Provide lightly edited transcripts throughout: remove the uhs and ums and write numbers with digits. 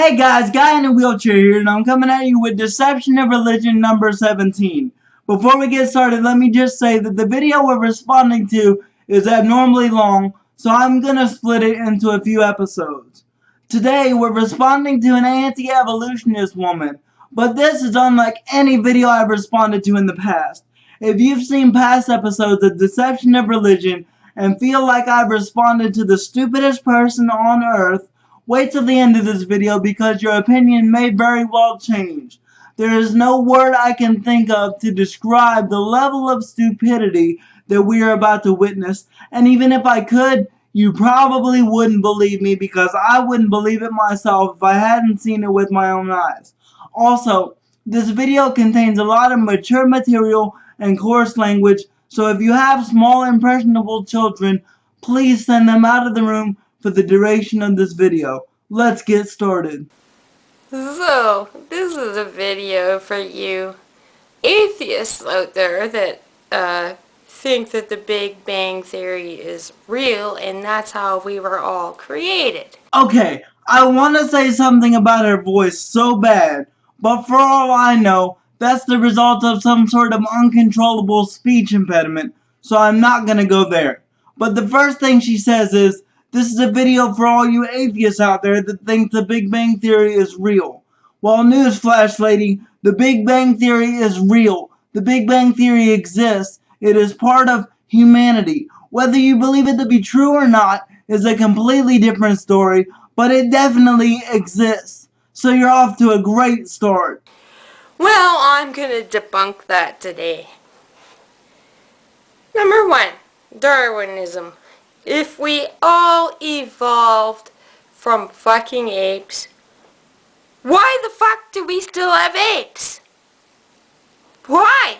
Hey guys, Guy in a Wheelchair here, and I'm coming at you with Deception of Religion number 17. Before we get started, let me just say that the video we're responding to is abnormally long, so I'm gonna split it into a few episodes. Today, we're responding to an anti-evolutionist woman, but this is unlike any video I've responded to in the past. If you've seen past episodes of Deception of Religion and feel like I've responded to the stupidest person on earth, wait till the end of this video because your opinion may very well change. There is no word I can think of to describe the level of stupidity that we are about to witness, and even if I could, you probably wouldn't believe me because I wouldn't believe it myself if I hadn't seen it with my own eyes. Also, this video contains a lot of mature material and coarse language, so if you have small impressionable children, please send them out of the room for the duration of this video. Let's get started. So, this is a video for you atheists out there that think that the Big Bang Theory is real and that's how we were all created. Okay, I want to say something about her voice so bad, but for all I know, that's the result of some sort of uncontrollable speech impediment, so I'm not gonna go there. But the first thing she says is, this is a video for all you atheists out there that think the Big Bang Theory is real. Well, newsflash, lady, the Big Bang Theory is real. The Big Bang Theory exists. It is part of humanity. Whether you believe it to be true or not is a completely different story, but it definitely exists. So you're off to a great start. Well, I'm gonna debunk that today. Number 1, Darwinism. If we all evolved from fucking apes, why the fuck do we still have apes? Why?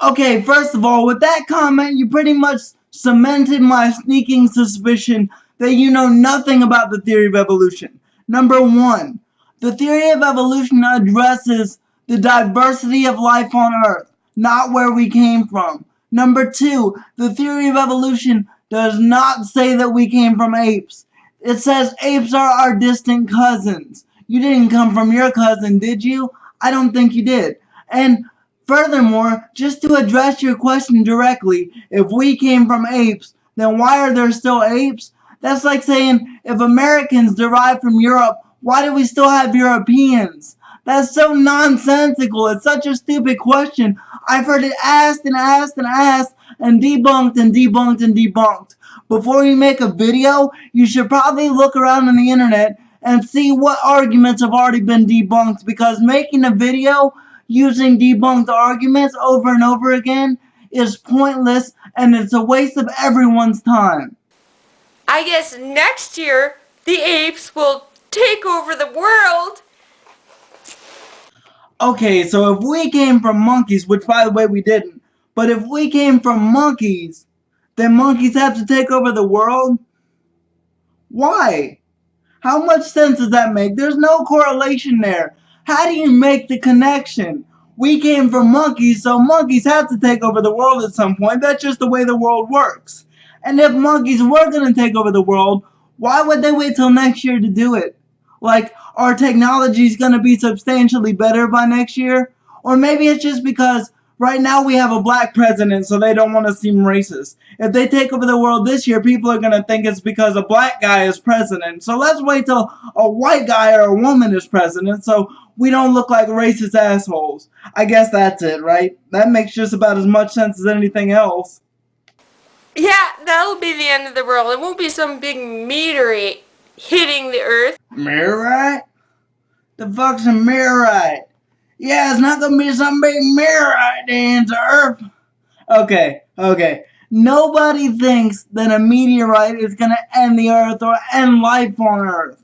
Okay, first of all, with that comment, you pretty much cemented my sneaking suspicion that you know nothing about the theory of evolution. Number 1, the theory of evolution addresses the diversity of life on Earth, not where we came from. Number 2, the theory of evolution does not say that we came from apes. It says apes are our distant cousins. You didn't come from your cousin, did you? I don't think you did. And furthermore, just to address your question directly, if we came from apes, then why are there still apes? That's like saying, if Americans derived from Europe, why do we still have Europeans? That's so nonsensical. It's such a stupid question. I've heard it asked and asked and asked and debunked and debunked and debunked. Before you make a video, you should probably look around on the internet and see what arguments have already been debunked, because making a video using debunked arguments over and over again is pointless and it's a waste of everyone's time. I guess next year the apes will take over the world. Okay, so if we came from monkeys, which by the way we didn't, but if we came from monkeys, then monkeys have to take over the world? Why? How much sense does that make? There's no correlation there. How do you make the connection? We came from monkeys, so monkeys have to take over the world at some point. That's just the way the world works. And if monkeys were going to take over the world, why would they wait till next year to do it? Like, our technology is going to be substantially better by next year? Or maybe it's just because right now we have a black president, so they don't want to seem racist. If they take over the world this year, people are going to think it's because a black guy is president. So let's wait till a white guy or a woman is president so we don't look like racist assholes. I guess that's it, right? That makes just about as much sense as anything else. Yeah, that'll be the end of the world. It won't be some big meteorite hitting the earth. Meteorite? The fuck's a meteorite? Yeah, it's not gonna be some big meteorite that ends the earth. Okay. Nobody thinks that a meteorite is gonna end the earth or end life on earth.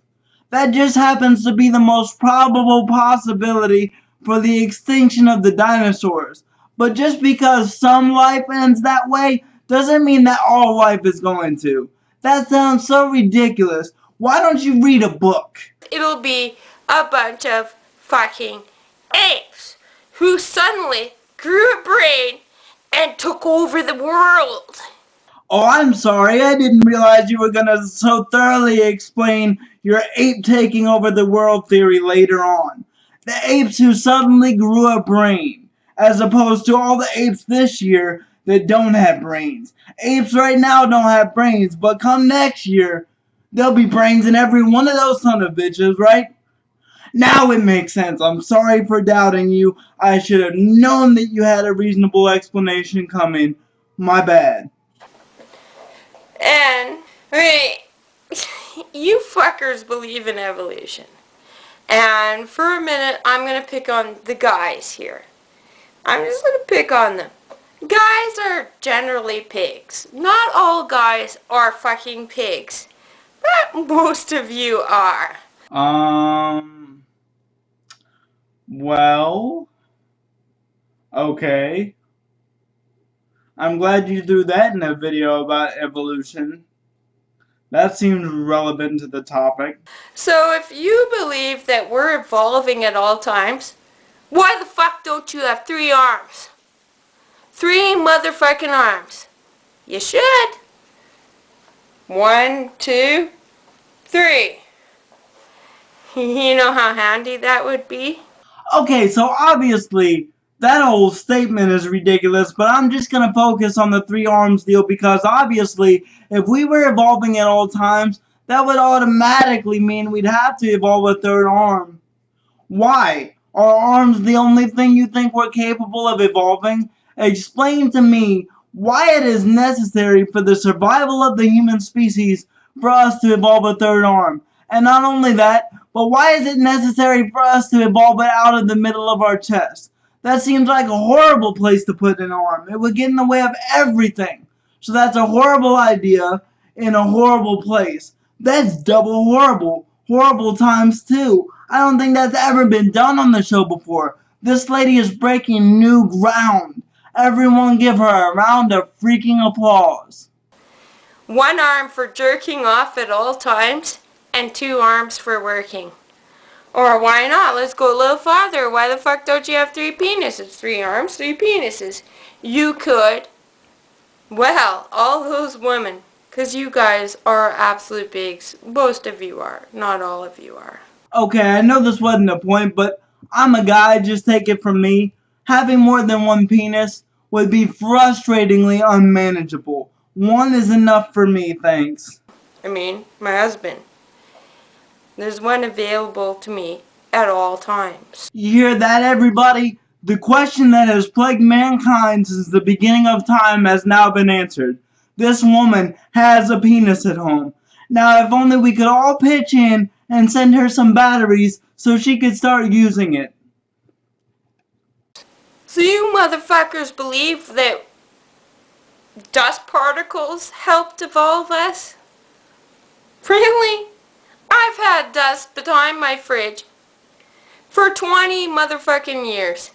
That just happens to be the most probable possibility for the extinction of the dinosaurs. But just because some life ends that way doesn't mean that all life is going to. That sounds so ridiculous. Why don't you read a book? It'll be a bunch of fucking apes who suddenly grew a brain and took over the world. Oh, I'm sorry, I didn't realize you were gonna so thoroughly explain your ape taking over the world theory later on. The apes who suddenly grew a brain, as opposed to all the apes this year that don't have brains. Apes right now don't have brains, but come next year, there'll be brains in every one of those son of bitches, right? Now it makes sense. I'm sorry for doubting you. I should have known that you had a reasonable explanation coming. My bad. And, you fuckers believe in evolution. And for a minute, I'm going to pick on the guys here. I'm just going to pick on them. Guys are generally pigs. Not all guys are fucking pigs. But most of you are. Well, okay. I'm glad you threw that in a video about evolution. That seems relevant to the topic. So if you believe that we're evolving at all times, why the fuck don't you have 3 arms? 3 motherfucking arms. You should. 1, 2, 3. You know how handy that would be? Okay, so obviously that whole statement is ridiculous, but I'm just gonna focus on the 3 arms deal because obviously if we were evolving at all times, that would automatically mean we'd have to evolve a 3rd arm. Why? Are arms the only thing you think we're capable of evolving? Explain to me why it is necessary for the survival of the human species for us to evolve a 3rd arm. And not only that, but why is it necessary for us to evolve it out of the middle of our chest? That seems like a horrible place to put an arm. It would get in the way of everything. So that's a horrible idea in a horrible place. That's double horrible. Horrible times 2. I don't think that's ever been done on the show before. This lady is breaking new ground. Everyone give her a round of freaking applause. 1 arm for jerking off at all times, and 2 arms for working. Or why not? Let's go a little farther. Why the fuck don't you have 3 penises? 3 arms, 3 penises. You could. Well, all those women. Because you guys are absolute pigs. Most of you are. Not all of you are. Okay, I know this wasn't a point, but I'm a guy, just take it from me. Having more than 1 penis would be frustratingly unmanageable. 1 is enough for me, thanks. I mean, my husband. There's 1 available to me at all times. You hear that, everybody? The question that has plagued mankind since the beginning of time has now been answered. This woman has a penis at home. Now, if only we could all pitch in and send her some batteries so she could start using it. So you motherfuckers believe that dust particles helped evolve us? Really? I've had dust behind my fridge for 20 motherfucking years.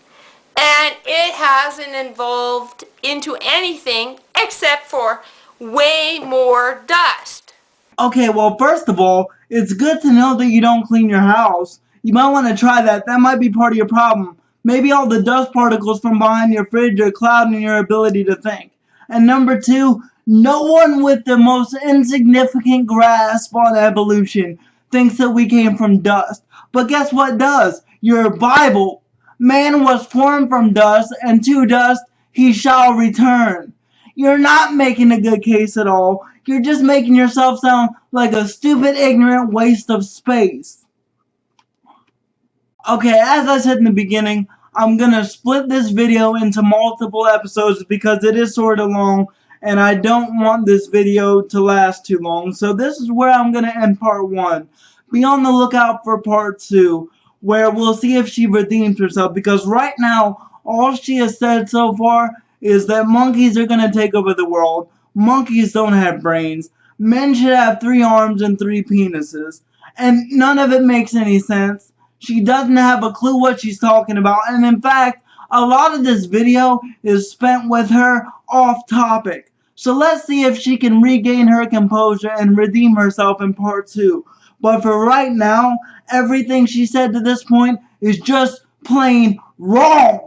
And it hasn't evolved into anything except for way more dust. Okay, well, first of all, it's good to know that you don't clean your house. You might want to try that. That might be part of your problem. Maybe all the dust particles from behind your fridge are clouding your ability to think. And number 2, no one with the most insignificant grasp on evolution thinks that we came from dust. But guess what does? Your Bible. Man was formed from dust, and to dust he shall return. You're not making a good case at all. You're just making yourself sound like a stupid, ignorant waste of space. Okay, as I said in the beginning, I'm gonna split this video into multiple episodes because it is sort of long, and I don't want this video to last too long. So this is where I'm gonna end part 1. Be on the lookout for part 2, where we'll see if she redeems herself, because right now, all she has said so far is that monkeys are gonna take over the world. Monkeys don't have brains. Men should have 3 arms and 3 penises. And none of it makes any sense. She doesn't have a clue what she's talking about. And in fact, a lot of this video is spent with her off topic. So let's see if she can regain her composure and redeem herself in part 2. But for right now, everything she said to this point is just plain wrong.